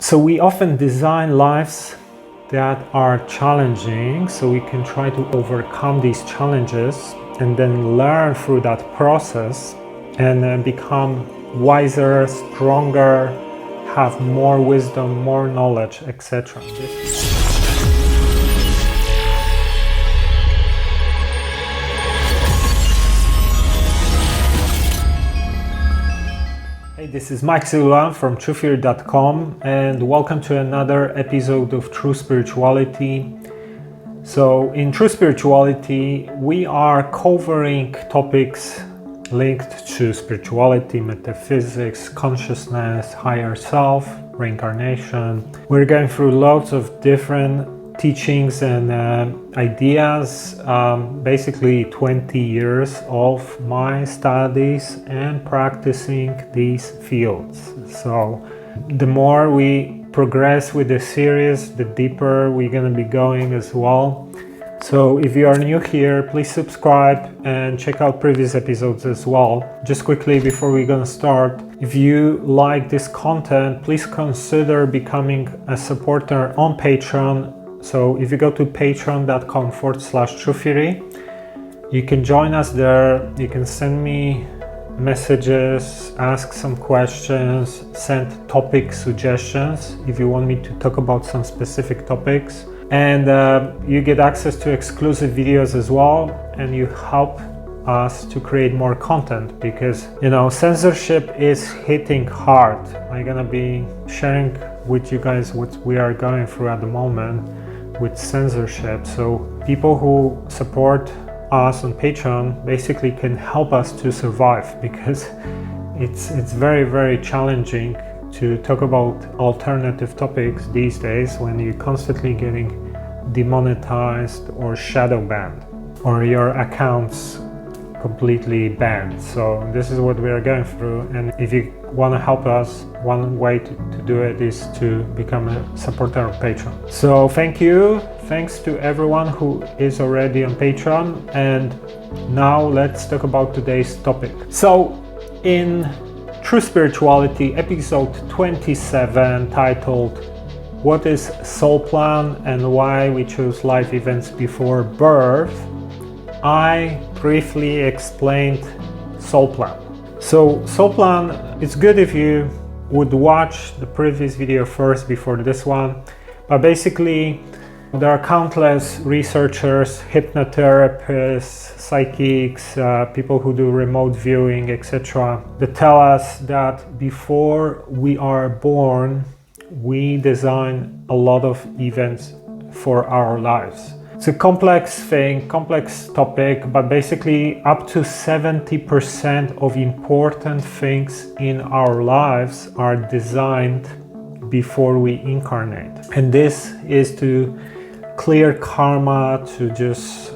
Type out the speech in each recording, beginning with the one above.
So we often design lives that are challenging, so we can try to overcome these challenges and then learn through that process and then become wiser, stronger, have more wisdom, more knowledge, etc. Hey, this is Mike Siluan from TruthTheory.com and welcome to another episode of True Spirituality. So in True Spirituality, we are covering topics linked to spirituality, metaphysics, consciousness, higher self, reincarnation. We're going through lots of different teachings and ideas, basically 20 years of my studies and practicing these fields. So the more we progress with the series, the deeper we're going to be going as well. So if you are new here, please subscribe and check out previous episodes as well. Just quickly before we're going to start, if you like this content, please consider becoming a supporter on Patreon. So if you go to patreon.com/TruthTheory, you can join us there. You can send me messages, ask some questions, send topic suggestions if you want me to talk about some specific topics. And you get access to exclusive videos as well, and you help us to create more content because, censorship is hitting hard. I'm gonna be sharing with you guys what we are going through at the moment with censorship. So people who support us on Patreon basically can help us to survive because it's very, very challenging to talk about alternative topics these days when you're constantly getting demonetized or shadow banned or your accounts completely banned. So this is what we are going through, and if you want to help us, one way to do it is to become a supporter of Patreon. So thanks to everyone who is already on Patreon, and now let's talk about today's topic. So in True Spirituality, episode 27, titled "What is Soul Plan and Why We Choose Life Events Before Birth," I briefly explained Soul Plan. So Soul Plan, it's good if you would watch the previous video first before this one, but basically there are countless researchers, hypnotherapists, psychics, people who do remote viewing, etc., that tell us that before we are born, we design a lot of events for our lives. It's a complex thing, complex topic, but basically up to 70% of important things in our lives are designed before we incarnate. And this is to clear karma, to just,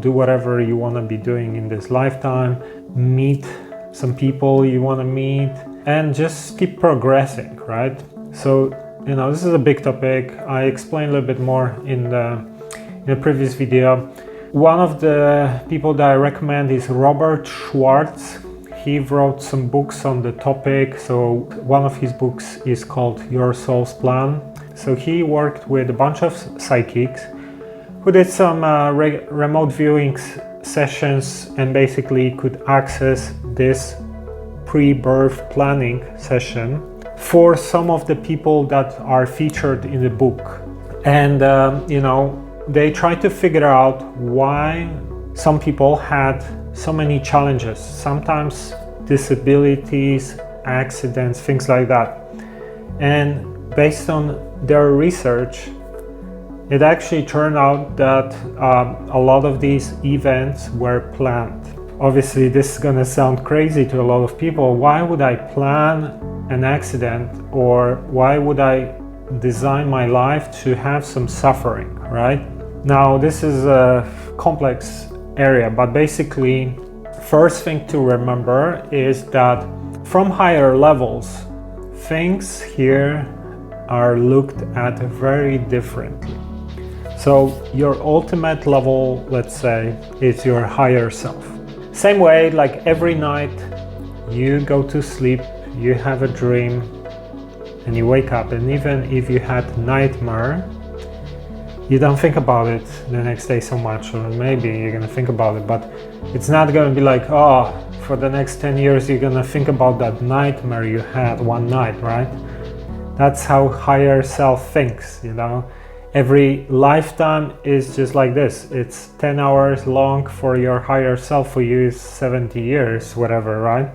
do whatever you want to be doing in this lifetime, meet some people you want to meet, and just keep progressing, right? So, this is a big topic. I explained a little bit more in the previous video. One of the people that I recommend is Robert Schwartz. He wrote some books on the topic. So one of his books is called Your Soul's Plan. So he worked with a bunch of psychics who did some remote viewing sessions and basically could access this pre-birth planning session for some of the people that are featured in the book. And, they try to figure out why some people had so many challenges, sometimes disabilities, accidents, things like that. And based on their research, it actually turned out that a lot of these events were planned. Obviously, this is gonna sound crazy to a lot of people. Why would I plan an accident, or why would I design my life to have some suffering, right? Now, this is a complex area, but basically, first thing to remember is that from higher levels, things here are looked at very differently. So your ultimate level, let's say, is your higher self. Same way, like every night you go to sleep, you have a dream, and you wake up, and even if you had nightmare, you don't think about it the next day so much, or maybe you're gonna think about it, but it's not gonna be like, oh, for the next 10 years you're gonna think about that nightmare you had one night, right? That's how higher self thinks, you know. Every lifetime is just like this. It's 10 hours long for your higher self, for you is 70 years, whatever, right?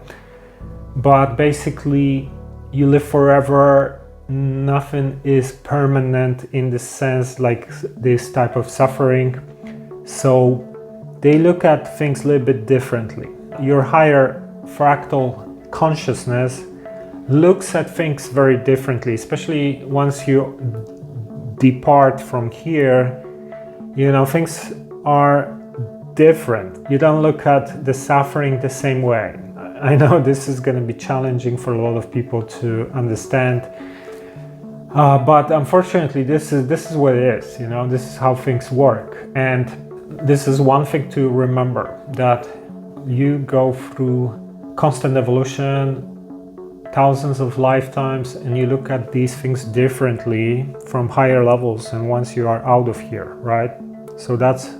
But basically you live forever. Nothing is permanent in the sense like this type of suffering. So they look at things a little bit differently. Your higher fractal consciousness looks at things very differently, especially once you depart from here. You know, things are different. You don't look at the suffering the same way. I know this is going to be challenging for a lot of people to understand. But unfortunately, this is what it is, you know, this is how things work. And this is one thing to remember, that you go through constant evolution, thousands of lifetimes, and you look at these things differently from higher levels and once you are out of here, right? So that's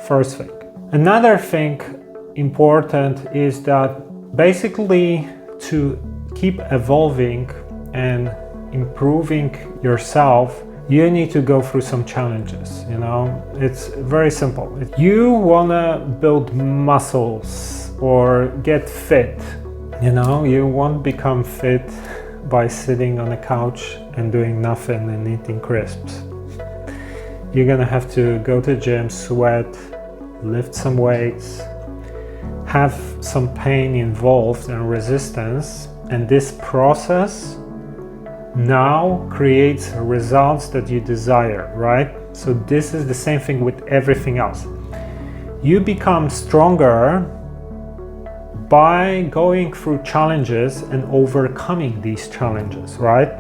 first thing. Another thing important is that basically to keep evolving and improving yourself, you need to go through some challenges, you know. It's very simple. If you wanna build muscles or get fit, you know, you won't become fit by sitting on a couch and doing nothing and eating crisps. You're gonna have to go to the gym, sweat, lift some weights, have some pain involved and resistance, and this process now creates results that you desire, right? So this is the same thing with everything else. You become stronger by going through challenges and overcoming these challenges, right?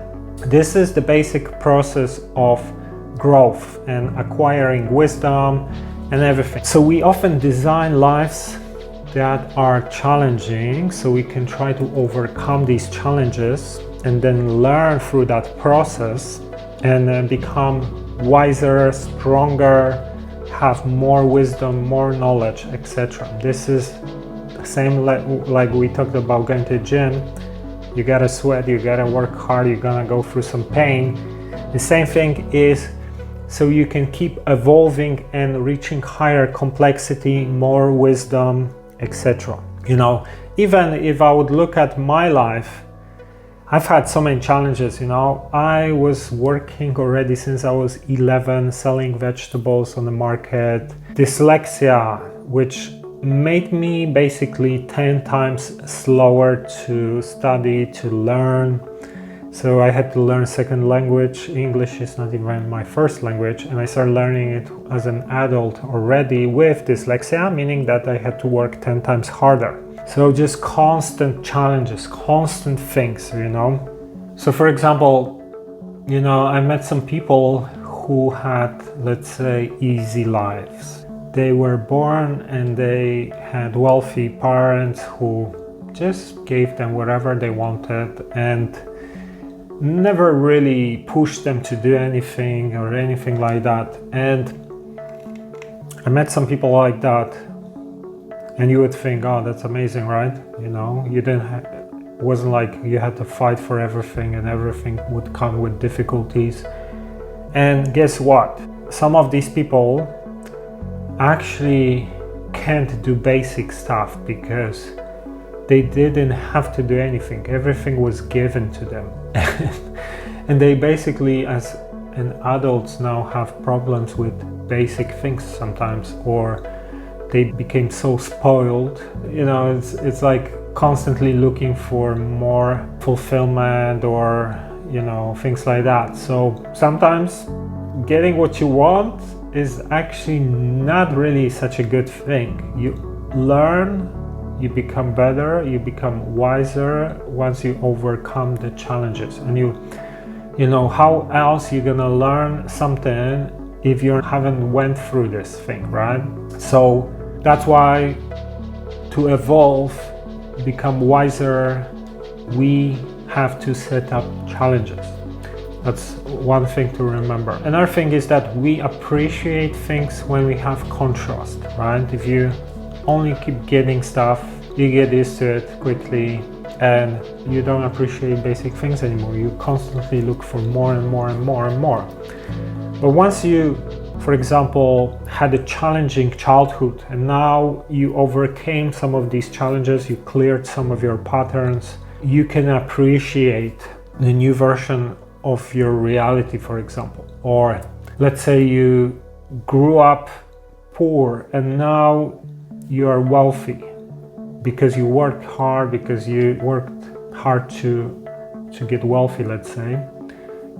This is the basic process of growth and acquiring wisdom and everything. So we often design lives that are challenging so we can try to overcome these challenges and then learn through that process and then become wiser, stronger, have more wisdom, more knowledge, etc. This is the same like we talked about going to the gym. You gotta sweat, you gotta work hard, you're gonna go through some pain. The same thing is so you can keep evolving and reaching higher complexity, more wisdom, etc. You know, even if I would look at my life, I've had so many challenges, you know. I was working already since I was 11, selling vegetables on the market. Dyslexia, which made me basically 10 times slower to study, to learn. So I had to learn second language. English is not even my first language, and I started learning it as an adult already with dyslexia, meaning that I had to work 10 times harder. So just constant challenges, constant things, you know. So for example, you know, I met some people who had, let's say, easy lives. They were born and they had wealthy parents who just gave them whatever they wanted and never really pushed them to do anything or anything like that. And I met some people like that. And you would think, oh, that's amazing, right? You know, you it wasn't like you had to fight for everything and everything would come with difficulties. And guess what? Some of these people actually can't do basic stuff because they didn't have to do anything. Everything was given to them. And they basically, as an adults now, have problems with basic things sometimes, or they became so spoiled. You know, it's like constantly looking for more fulfillment or, you know, things like that. So sometimes getting what you want is actually not really such a good thing. You learn, you become better, you become wiser once you overcome the challenges. And you know, how else you're gonna learn something if you haven't went through this thing, right? So that's why to evolve, become wiser, we have to set up challenges. That's one thing to remember. Another thing is that we appreciate things when we have contrast, right? If you only keep getting stuff, you get used to it quickly and you don't appreciate basic things anymore. You constantly look for more and more and more and more. But once you, for example, had a challenging childhood and now you overcame some of these challenges, you cleared some of your patterns, you can appreciate the new version of your reality, for example. Or let's say you grew up poor and now you are wealthy because you worked hard, because you worked hard to get wealthy, let's say.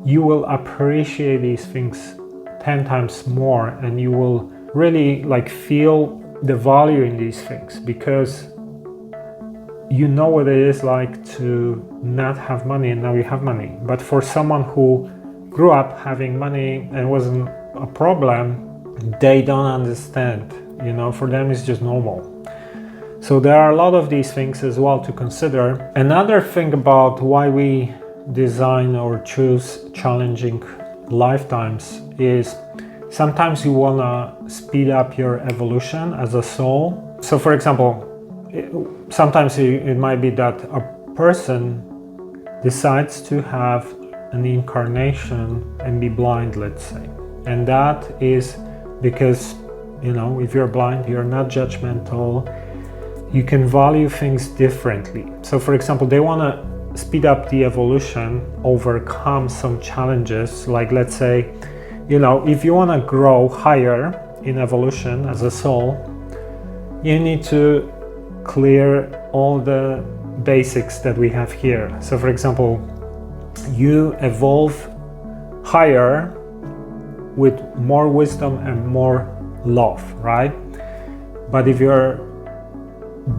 You will appreciate these things 10 times more and you will really feel the value in these things because you know what it is like to not have money and now you have money. But for someone who grew up having money and wasn't a problem, they don't understand, for them it's just normal. So there are a lot of these things as well to consider. Another thing about why we design or choose challenging lifetimes is sometimes you want to speed up your evolution as a soul. So for example, sometimes it might be that a person decides to have an incarnation and be blind, let's say. And that is because, if you're blind, you're not judgmental, you can value things differently. So for example, they want to speed up the evolution, overcome some challenges. Like let's say, if you want to grow higher in evolution as a soul, you need to clear all the basics that we have here. So for example, you evolve higher with more wisdom and more love, right? But if you're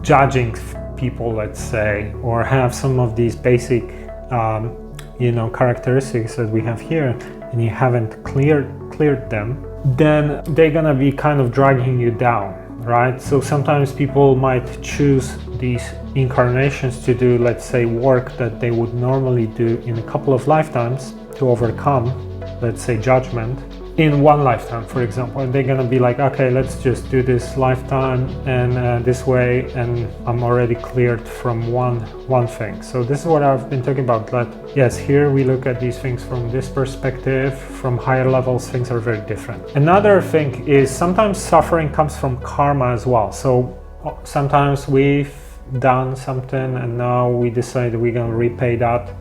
judging people, let's say, or have some of these basic characteristics that we have here and you haven't cleared them, then they're gonna be kind of dragging you down, right? So sometimes people might choose these incarnations to do, let's say, work that they would normally do in a couple of lifetimes to overcome, let's say, judgment in one lifetime, for example. And they're gonna be like, okay, let's just do this lifetime and this way, and I'm already cleared from one thing. So this is what I've been talking about, that yes, here we look at these things from this perspective. From higher levels, things are very different. Another thing is sometimes suffering comes from karma as well. So sometimes we've done something and now we decide we're gonna repay that,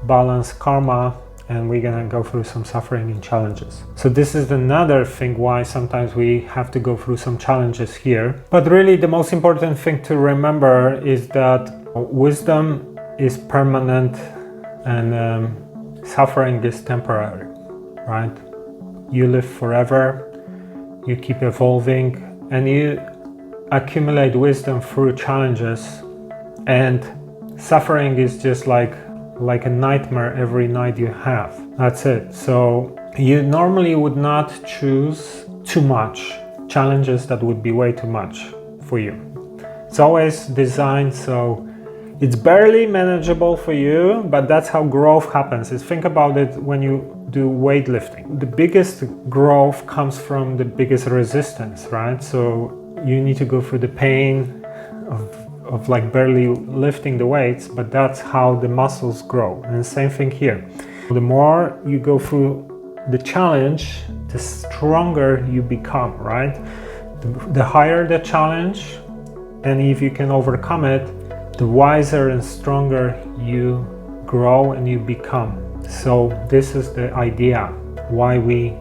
balance karma, and we're gonna go through some suffering and challenges. So this is another thing why sometimes we have to go through some challenges here. But really the most important thing to remember is that wisdom is permanent and suffering is temporary, right? You live forever, you keep evolving, and you accumulate wisdom through challenges, and suffering is just like a nightmare every night you have. That's it. So you normally would not choose too much challenges that would be way too much for you. It's always designed so it's barely manageable for you, but that's how growth happens. Think about it when you do weightlifting. The biggest growth comes from the biggest resistance, right? So you need to go through the pain of barely lifting the weights, but that's how the muscles grow. And the same thing here. The more you go through the challenge, the stronger you become, right? The higher the challenge, and if you can overcome it, the wiser and stronger you grow and you become. So this is the idea why we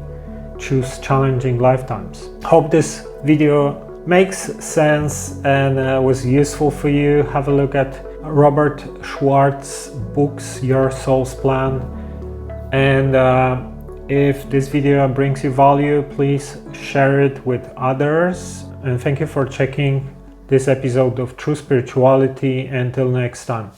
choose challenging lifetimes. Hope this video makes sense and was useful for you. Have a look at Robert Schwartz's books, Your Soul's Plan. And if this video brings you value, please share it with others. And thank you for checking this episode of True Spirituality. Until next time.